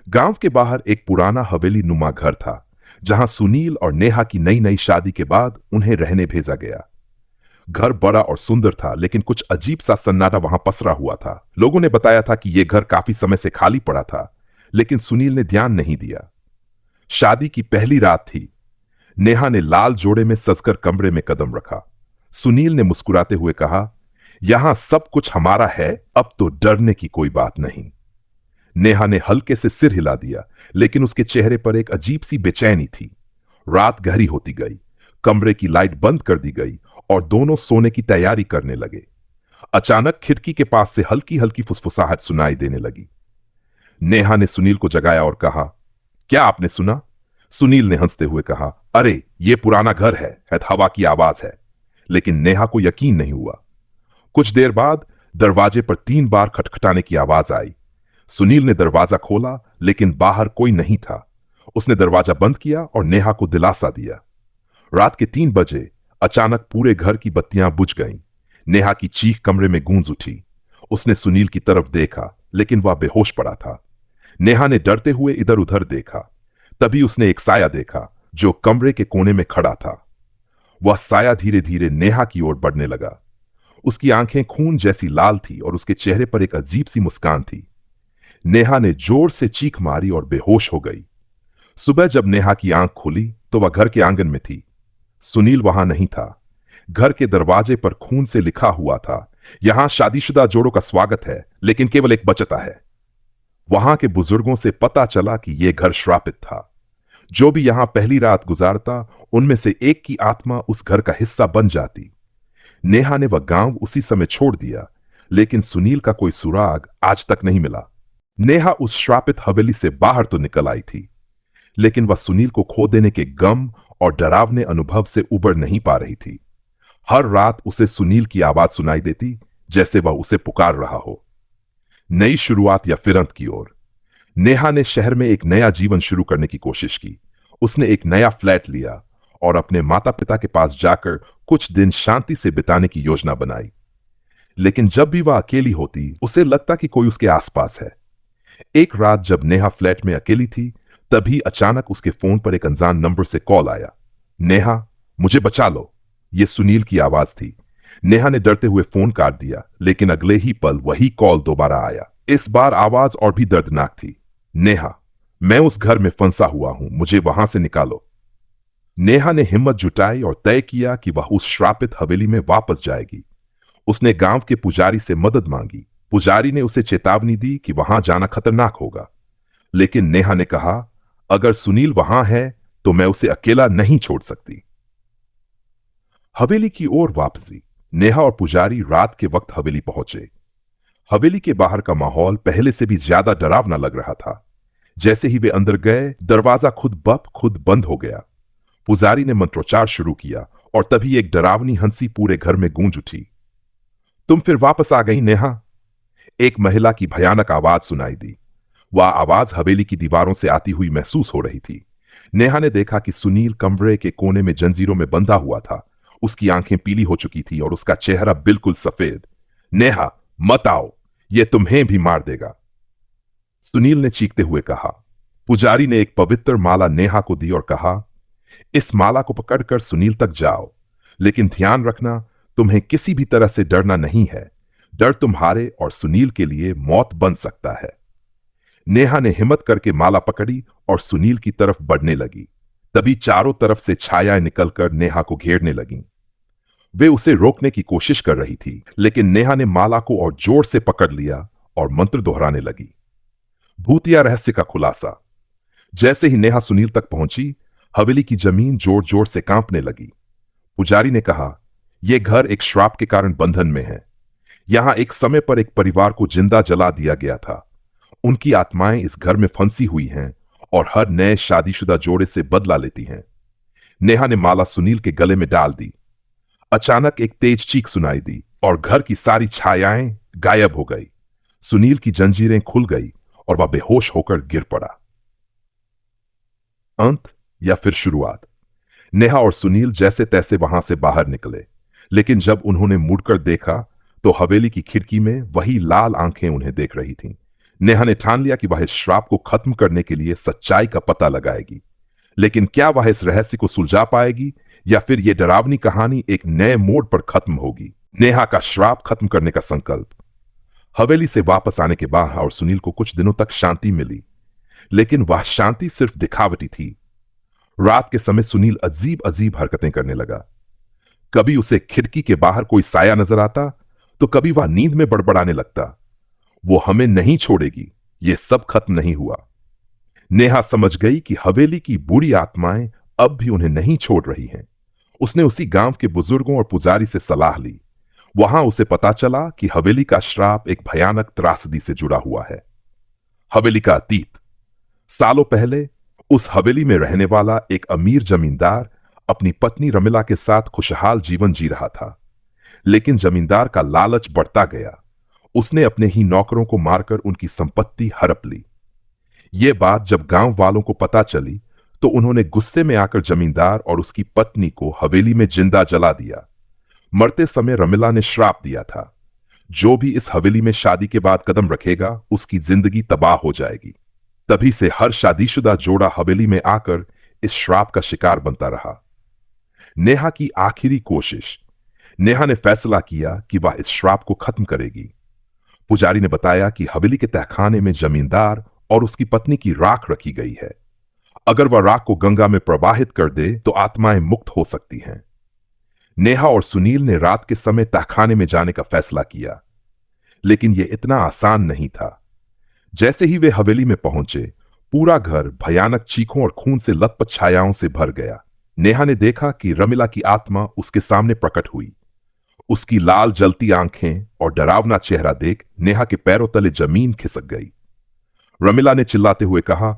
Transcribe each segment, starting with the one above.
गांव के बाहर एक पुराना हवेली नुमा घर था, जहां सुनील और नेहा की नई नई शादी के बाद उन्हें रहने भेजा गया। घर बड़ा और सुंदर था, लेकिन कुछ अजीब सा सन्नाटा वहां पसरा हुआ था। लोगों ने बताया था कि यह घर काफी समय से खाली पड़ा था, लेकिन सुनील ने ध्यान नहीं दिया। शादी की पहली रात थी। नेहा ने लाल जोड़े में सजकर कमरे में कदम रखा। सुनील ने मुस्कुराते हुए कहा, यहां सब कुछ हमारा है, अब तो डरने की कोई बात नहीं। नेहा ने हल्के से सिर हिला दिया, लेकिन उसके चेहरे पर एक अजीब सी बेचैनी थी। रात गहरी होती गई। कमरे की लाइट बंद कर दी गई और दोनों सोने की तैयारी करने लगे। अचानक खिड़की के पास से हल्की हल्की फुसफुसाहट सुनाई देने लगी। नेहा ने सुनील को जगाया और कहा, क्या आपने सुना? सुनील ने हंसते हुए कहा, अरे ये पुराना घर है, शायद हवा की आवाज है। लेकिन नेहा को यकीन नहीं हुआ। कुछ देर बाद दरवाजे पर 3 बार खटखटाने की आवाज आई। सुनील ने दरवाजा खोला, लेकिन बाहर कोई नहीं था। उसने दरवाजा बंद किया और नेहा को दिलासा दिया। रात के 3 बजे अचानक पूरे घर की बत्तियां बुझ गईं। नेहा की चीख कमरे में गूंज उठी। उसने सुनील की तरफ देखा, लेकिन वह बेहोश पड़ा था। नेहा ने डरते हुए इधर उधर देखा। तभी उसने एक साया देखा, जो कमरे के कोने में खड़ा था। वह साया धीरे धीरे नेहा की ओर बढ़ने लगा। उसकी आंखें खून जैसी लाल थी और उसके चेहरे पर एक अजीब सी मुस्कान थी। नेहा ने जोर से चीख मारी और बेहोश हो गई। सुबह जब नेहा की आंख खुली तो वह घर के आंगन में थी। सुनील वहां नहीं था। घर के दरवाजे पर खून से लिखा हुआ था, यहां शादीशुदा जोड़ों का स्वागत है, लेकिन केवल एक बचता है। वहां के बुजुर्गों से पता चला कि यह घर श्रापित था। जो भी यहां पहली रात गुजारता, उनमें से एक की आत्मा उस घर का हिस्सा बन जाती। नेहा ने वह गांव उसी समय छोड़ दिया, लेकिन सुनील का कोई सुराग आज तक नहीं मिला। नेहा उस श्रापित हवेली से बाहर तो निकल आई थी, लेकिन वह सुनील को खो देने के गम और डरावने अनुभव से उबर नहीं पा रही थी। हर रात उसे सुनील की आवाज सुनाई देती, जैसे वह उसे पुकार रहा हो। नई शुरुआत या फिर अंत की ओर। नेहा ने शहर में एक नया जीवन शुरू करने की कोशिश की। उसने एक नया फ्लैट लिया और अपने माता पिता के पास जाकर कुछ दिन शांति से बिताने की योजना बनाई। लेकिन जब भी वह अकेली होती, उसे लगता कि कोई उसके आसपास है। एक रात जब नेहा फ्लैट में अकेली थी, तभी अचानक उसके फोन पर एक अनजान नंबर से कॉल आया। नेहा, मुझे बचा लो, यह सुनील की आवाज थी। नेहा ने डरते हुए फोन काट दिया, लेकिन अगले ही पल वही कॉल दोबारा आया। इस बार आवाज और भी दर्दनाक थी। नेहा, मैं उस घर में फंसा हुआ हूं, मुझे वहां से निकालो। नेहा ने हिम्मत जुटाई और तय किया कि वह उस श्रापित हवेली में वापस जाएगी। उसने गांव के पुजारी से मदद मांगी। पुजारी ने उसे चेतावनी दी कि वहां जाना खतरनाक होगा। लेकिन नेहा ने कहा, अगर सुनील वहां है तो मैं उसे अकेला नहीं छोड़ सकती। हवेली की ओर वापसी। नेहा और पुजारी रात के वक्त हवेली पहुंचे। हवेली के बाहर का माहौल पहले से भी ज्यादा डरावना लग रहा था। जैसे ही वे अंदर गए, दरवाजा खुद बंद हो गया। पुजारी ने मंत्रोच्चार शुरू किया और तभी एक डरावनी हंसी पूरे घर में गूंज उठी। तुम फिर वापस आ गई नेहा, एक महिला की भयानक आवाज सुनाई दी। वह आवाज हवेली की दीवारों से आती हुई महसूस हो रही थी। नेहा ने देखा कि सुनील कमरे के कोने में जंजीरों में बंधा हुआ था। उसकी आंखें पीली हो चुकी थी और उसका चेहरा बिल्कुल सफेद। नेहा, मत आओ, यह तुम्हें भी मार देगा, सुनील ने चीखते हुए कहा। पुजारी ने एक पवित्र माला नेहा को दी और कहा, इस माला को पकड़कर सुनील तक जाओ, लेकिन ध्यान रखना, तुम्हें किसी भी तरह से डरना नहीं है। डर तुम्हारे और सुनील के लिए मौत बन सकता है। नेहा ने हिम्मत करके माला पकड़ी और सुनील की तरफ बढ़ने लगी। तभी चारों तरफ से छायाएं निकलकर नेहा को घेरने लगीं। वे उसे रोकने की कोशिश कर रही थी, लेकिन नेहा ने माला को और जोर से पकड़ लिया और मंत्र दोहराने लगी। भूतिया रहस्य का खुलासा। जैसे ही नेहा सुनील तक पहुंची, हवेली की जमीन जोर जोर से कांपने लगी। पुजारी ने कहा, यह घर एक श्राप के कारण बंधन में है। यहां एक समय पर एक परिवार को जिंदा जला दिया गया था। उनकी आत्माएं इस घर में फंसी हुई हैं और हर नए शादीशुदा जोड़े से बदला लेती हैं। नेहा ने माला सुनील के गले में डाल दी। अचानक एक तेज चीख सुनाई दी और घर की सारी छायाएं गायब हो गई। सुनील की जंजीरें खुल गई और वह बेहोश होकर गिर पड़ा। अंत या फिर शुरुआत। नेहा और सुनील जैसे तैसे वहां से बाहर निकले, लेकिन जब उन्होंने मुड़कर देखा तो हवेली की खिड़की में वही लाल आंखें उन्हें देख रही थीं, नेहा ने ठान लिया कि वह इस श्राप को खत्म करने के लिए सच्चाई का पता लगाएगी, लेकिन क्या वह इस रहस्य को सुलझा पाएगी या फिर यह डरावनी कहानी एक नए मोड़ पर खत्म होगी। नेहा का श्राप खत्म करने का संकल्प। हवेली से वापस आने के बाद और सुनील को कुछ दिनों तक शांति मिली, लेकिन वह शांति सिर्फ दिखावटी थी। रात के समय सुनील अजीब अजीब हरकतें करने लगा। कभी उसे खिड़की के बाहर कोई साया नजर आता, तो कभी वह नींद में बड़बड़ाने लगता, वो हमें नहीं छोड़ेगी, ये सब खत्म नहीं हुआ। नेहा समझ गई कि हवेली की बुरी आत्माएं अब भी उन्हें नहीं छोड़ रही हैं। उसने उसी गांव के बुजुर्गों और पुजारी से सलाह ली। वहां उसे पता चला कि हवेली का श्राप एक भयानक त्रासदी से जुड़ा हुआ है। हवेली का अतीत। सालों पहले उस हवेली में रहने वाला एक अमीर जमींदार अपनी पत्नी रमिला के साथ खुशहाल जीवन जी रहा था, लेकिन जमींदार का लालच बढ़ता गया। उसने अपने ही नौकरों को मारकर उनकी संपत्ति हड़प ली। यह बात जब गांव वालों को पता चली, तो उन्होंने गुस्से में आकर जमींदार और उसकी पत्नी को हवेली में जिंदा जला दिया। मरते समय रमिला ने श्राप दिया था, जो भी इस हवेली में शादी के बाद कदम रखेगा उसकी जिंदगी तबाह हो जाएगी। तभी से हर शादीशुदा जोड़ा हवेली में आकर इस श्राप का शिकार बनता रहा। नेहा की आखिरी कोशिश। नेहा ने फैसला किया कि वह इस श्राप को खत्म करेगी। पुजारी ने बताया कि हवेली के तहखाने में जमींदार और उसकी पत्नी की राख रखी गई है। अगर वह राख को गंगा में प्रवाहित कर दे तो आत्माएं मुक्त हो सकती हैं। नेहा और सुनील ने रात के समय तहखाने में जाने का फैसला किया, लेकिन यह इतना आसान नहीं था। जैसे ही वे हवेली में पहुंचे, पूरा घर भयानक चीखों और खून से लथपथ छायाओं से भर गया। नेहा ने देखा कि रमिला की आत्मा उसके सामने प्रकट हुई। उसकी लाल जलती आंखें और डरावना चेहरा देख नेहा के पैरों तले जमीन खिसक गई। रमिला ने चिल्लाते हुए कहा,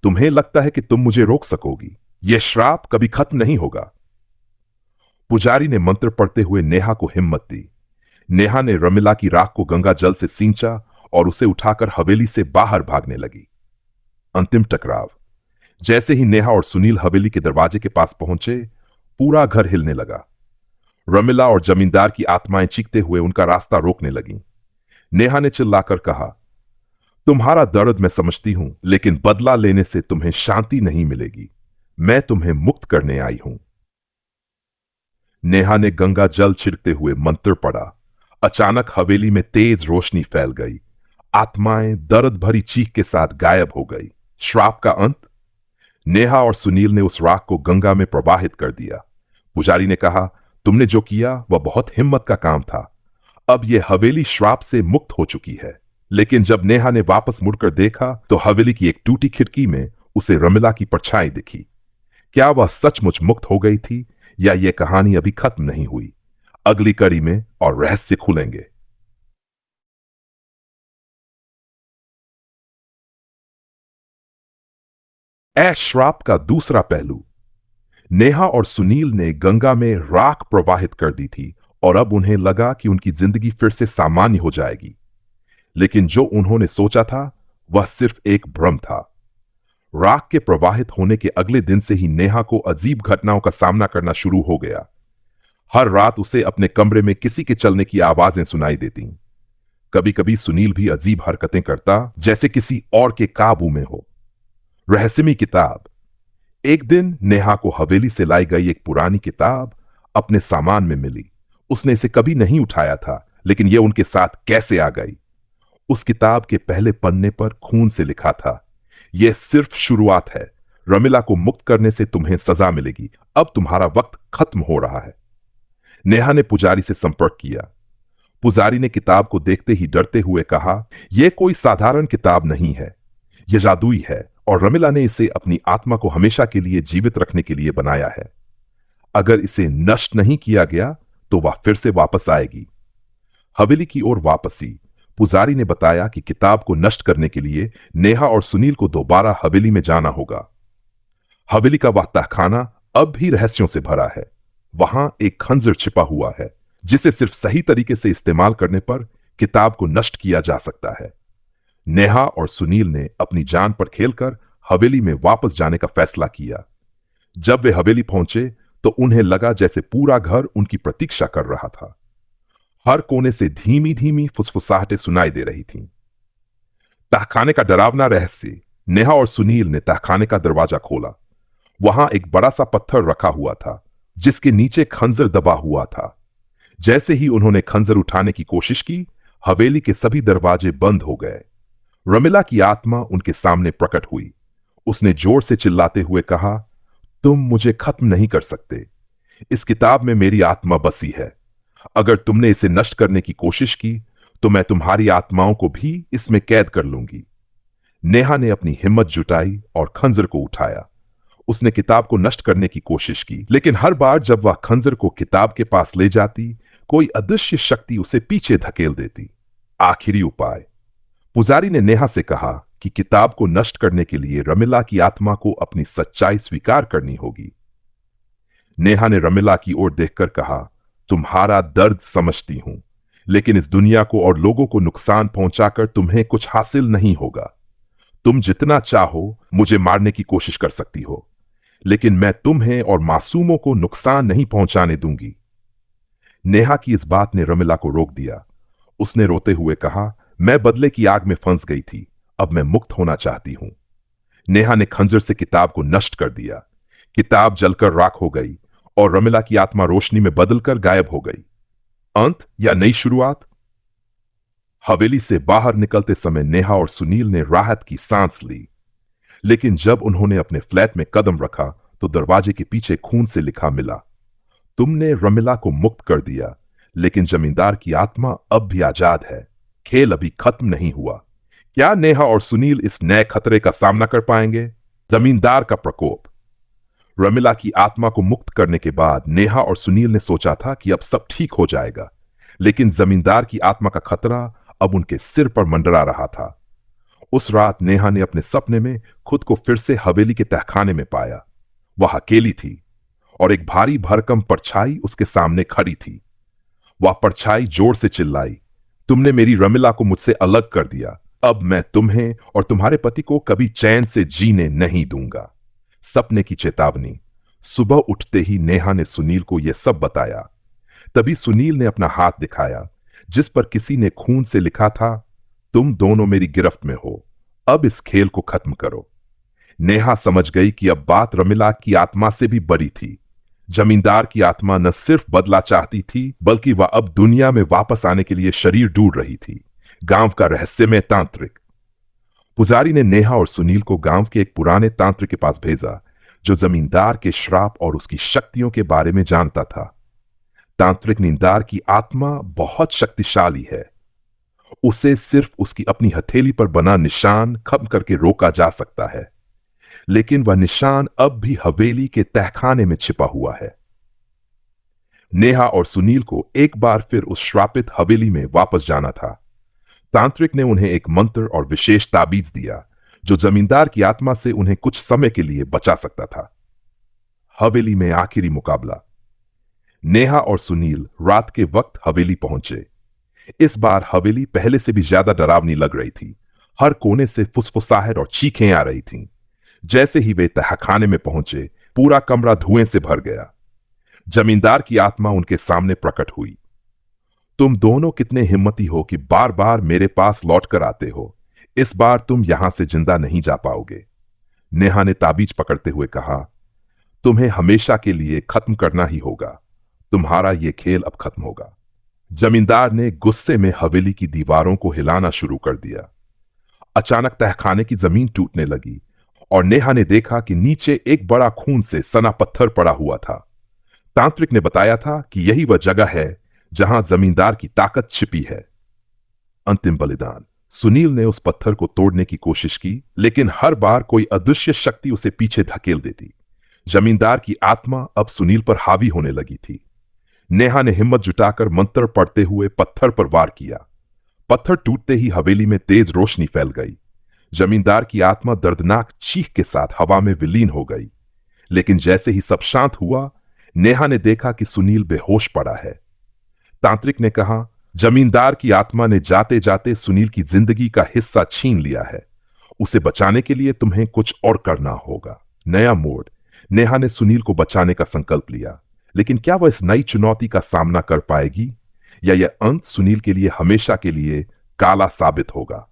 तुम्हें लगता है कि तुम मुझे रोक सकोगी? यह श्राप कभी खत्म नहीं होगा। पुजारी ने मंत्र पढ़ते हुए नेहा को हिम्मत दी। नेहा ने रमिला की राख को गंगा जल से सींचा और उसे उठाकर हवेली से बाहर भागने लगी। अंतिम टकराव। जैसे ही नेहा और सुनील हवेली के दरवाजे के पास पहुंचे, पूरा घर हिलने लगा। रमिला और जमींदार की आत्माएं चीखते हुए उनका रास्ता रोकने लगीं। नेहा ने चिल्लाकर कहा, तुम्हारा दर्द मैं समझती हूं, लेकिन बदला लेने से तुम्हें शांति नहीं मिलेगी। मैं तुम्हें मुक्त करने आई हूं। नेहा ने गंगा जल छिड़कते हुए मंत्र पढ़ा। अचानक हवेली में तेज रोशनी फैल गई। आत्माएं दर्द भरी चीख के साथ गायब हो गई। श्राप का अंत। नेहा और सुनील ने उस राख को गंगा में प्रवाहित कर दिया। पुजारी ने कहा, तुमने जो किया वह बहुत हिम्मत का काम था। अब यह हवेली श्राप से मुक्त हो चुकी है। लेकिन जब नेहा ने वापस मुड़कर देखा, तो हवेली की एक टूटी खिड़की में उसे रमिला की परछाई दिखी। क्या वह सचमुच मुक्त हो गई थी या यह कहानी अभी खत्म नहीं हुई? अगली कड़ी में और रहस्य खुलेंगे। ऐश श्राप का दूसरा पहलू। नेहा और सुनील ने गंगा में राख प्रवाहित कर दी थी और अब उन्हें लगा कि उनकी जिंदगी फिर से सामान्य हो जाएगी। लेकिन जो उन्होंने सोचा था वह सिर्फ एक भ्रम था। राख के प्रवाहित होने के अगले दिन से ही नेहा को अजीब घटनाओं का सामना करना शुरू हो गया। हर रात उसे अपने कमरे में किसी के चलने की आवाजें सुनाई देती। कभी कभी सुनील भी अजीब हरकतें करता, जैसे किसी और के काबू में हो। रहस्यमयी किताब। एक दिन नेहा को हवेली से लाई गई एक पुरानी किताब अपने सामान में मिली। उसने इसे कभी नहीं उठाया था, लेकिन यह उनके साथ कैसे आ गई? उस किताब के पहले पन्ने पर खून से लिखा था, यह सिर्फ शुरुआत है। रमिला को मुक्त करने से तुम्हें सजा मिलेगी। अब तुम्हारा वक्त खत्म हो रहा है। नेहा ने पुजारी से संपर्क किया। पुजारी ने किताब को देखते ही डरते हुए कहा, यह कोई साधारण किताब नहीं है, यह जादुई है और रमिला ने इसे अपनी आत्मा को हमेशा के लिए जीवित रखने के लिए बनाया है। अगर इसे नष्ट नहीं किया गया तो वह फिर से वापस आएगी। हवेली की ओर वापसी। पुजारी ने बताया कि किताब को नष्ट करने के लिए नेहा और सुनील को दोबारा हवेली में जाना होगा। हवेली का वह तहखाना अब भी रहस्यों से भरा है। वहां एक खंजर छिपा हुआ है, जिसे सिर्फ सही तरीके से इस्तेमाल करने पर किताब को नष्ट किया जा सकता है। नेहा और सुनील ने अपनी जान पर खेलकर हवेली में वापस जाने का फैसला किया। जब वे हवेली पहुंचे तो उन्हें लगा जैसे पूरा घर उनकी प्रतीक्षा कर रहा था। हर कोने से धीमी धीमी फुसफुसाहटें सुनाई दे रही थीं। तहखाने का डरावना रहस्य। नेहा और सुनील ने तहखाने का दरवाजा खोला। वहां एक बड़ा सा पत्थर रखा हुआ था जिसके नीचे खंजर दबा हुआ था। जैसे ही उन्होंने खंजर उठाने की कोशिश की, हवेली के सभी दरवाजे बंद हो गए। रमिला की आत्मा उनके सामने प्रकट हुई। उसने जोर से चिल्लाते हुए कहा, तुम मुझे खत्म नहीं कर सकते। इस किताब में मेरी आत्मा बसी है। अगर तुमने इसे नष्ट करने की कोशिश की तो मैं तुम्हारी आत्माओं को भी इसमें कैद कर लूंगी। नेहा ने अपनी हिम्मत जुटाई और खंजर को उठाया। उसने किताब को नष्ट करने की कोशिश की, लेकिन हर बार जब वह खंजर को किताब के पास ले जाती, कोई अदृश्य शक्ति उसे पीछे धकेल देती। आखिरी उपाय। पुजारी ने नेहा से कहा कि किताब को नष्ट करने के लिए रमिला की आत्मा को अपनी सच्चाई स्वीकार करनी होगी। नेहा ने रमिला की ओर देखकर कहा, तुम्हारा दर्द समझती हूं, लेकिन इस दुनिया को और लोगों को नुकसान पहुंचाकर तुम्हें कुछ हासिल नहीं होगा। तुम जितना चाहो मुझे मारने की कोशिश कर सकती हो, लेकिन मैं तुम्हें और मासूमों को नुकसान नहीं पहुंचाने दूंगी। नेहा की इस बात ने रमिला को रोक दिया। उसने रोते हुए कहा, मैं बदले की आग में फंस गई थी, अब मैं मुक्त होना चाहती हूं। नेहा ने खंजर से किताब को नष्ट कर दिया। किताब जलकर राख हो गई और रमिला की आत्मा रोशनी में बदलकर गायब हो गई। अंत या नई शुरुआत। हवेली से बाहर निकलते समय नेहा और सुनील ने राहत की सांस ली, लेकिन जब उन्होंने अपने फ्लैट में कदम रखा तो दरवाजे के पीछे खून से लिखा मिला, तुमने रमिला को मुक्त कर दिया, लेकिन जमींदार की आत्मा अब भी आजाद है। खेल अभी खत्म नहीं हुआ। क्या नेहा और सुनील इस नए खतरे का सामना कर पाएंगे? जमींदार का प्रकोप। रमिला की आत्मा को मुक्त करने के बाद नेहा और सुनील ने सोचा था कि अब सब ठीक हो जाएगा, लेकिन जमींदार की आत्मा का खतरा अब उनके सिर पर मंडरा रहा था। उस रात नेहा ने अपने सपने में खुद को फिर से हवेली के तहखाने में पाया। वह अकेली थी और एक भारी भरकम परछाई उसके सामने खड़ी थी। वह परछाई जोर से चिल्लाई, तुमने मेरी रमिला को मुझसे अलग कर दिया। अब मैं तुम्हें और तुम्हारे पति को कभी चैन से जीने नहीं दूंगा। सपने की चेतावनी। सुबह उठते ही नेहा ने सुनील को यह सब बताया। तभी सुनील ने अपना हाथ दिखाया जिस पर किसी ने खून से लिखा था, तुम दोनों मेरी गिरफ्त में हो, अब इस खेल को खत्म करो। नेहा समझ गई कि अब बात रमिला की आत्मा से भी बड़ी थी। जमींदार की आत्मा न सिर्फ बदला चाहती थी, बल्कि वह अब दुनिया में वापस आने के लिए शरीर ढूंढ रही थी। गांव का रहस्यमय तांत्रिक। पुजारी ने नेहा और सुनील को गांव के एक पुराने तांत्रिक के पास भेजा जो जमींदार के श्राप और उसकी शक्तियों के बारे में जानता था। तांत्रिक नींदार की आत्मा बहुत शक्तिशाली है। उसे सिर्फ उसकी अपनी हथेली पर बना निशान खत्म करके रोका जा सकता है, लेकिन वह निशान अब भी हवेली के तहखाने में छिपा हुआ है। नेहा और सुनील को एक बार फिर उस श्रापित हवेली में वापस जाना था। तांत्रिक ने उन्हें एक मंत्र और विशेष ताबीज दिया जो जमींदार की आत्मा से उन्हें कुछ समय के लिए बचा सकता था। हवेली में आखिरी मुकाबला। नेहा और सुनील रात के वक्त हवेली पहुंचे। इस बार हवेली पहले से भी ज्यादा डरावनी लग रही थी। हर कोने से फुसफुसाहट और चीखें आ रही थीं। जैसे ही वे तहखाने में पहुंचे, पूरा कमरा धुएं से भर गया। जमींदार की आत्मा उनके सामने प्रकट हुई। तुम दोनों कितने हिम्मती हो कि बार बार मेरे पास लौट कर आते हो। इस बार तुम यहां से जिंदा नहीं जा पाओगे। नेहा ने ताबीज पकड़ते हुए कहा, तुम्हें हमेशा के लिए खत्म करना ही होगा। तुम्हारा यह खेल अब खत्म होगा। जमींदार ने गुस्से में हवेली की दीवारों को हिलाना शुरू कर दिया। अचानक तहखाने की जमीन टूटने लगी और नेहा ने देखा कि नीचे एक बड़ा खून से सना पत्थर पड़ा हुआ था। तांत्रिक ने बताया था कि यही वह जगह है जहां जमींदार की ताकत छिपी है। अंतिम बलिदान। सुनील ने उस पत्थर को तोड़ने की कोशिश की, लेकिन हर बार कोई अदृश्य शक्ति उसे पीछे धकेल देती। जमींदार की आत्मा अब सुनील पर हावी होने लगी थी। नेहा ने हिम्मत जुटाकर मंत्र पढ़ते हुए पत्थर पर वार किया। पत्थर टूटते ही हवेली में तेज रोशनी फैल गई। जमींदार की आत्मा दर्दनाक चीख के साथ हवा में विलीन हो गई। लेकिन जैसे ही सब शांत हुआ, नेहा ने देखा कि सुनील बेहोश पड़ा है। तांत्रिक ने कहा, जमींदार की आत्मा ने जाते जाते सुनील की जिंदगी का हिस्सा छीन लिया है। उसे बचाने के लिए तुम्हें कुछ और करना होगा। नया मोड़। नेहा ने सुनील को बचाने का संकल्प लिया, लेकिन क्या वह इस नई चुनौती का सामना कर पाएगी, या यह अंत सुनील के लिए हमेशा के लिए काला साबित होगा?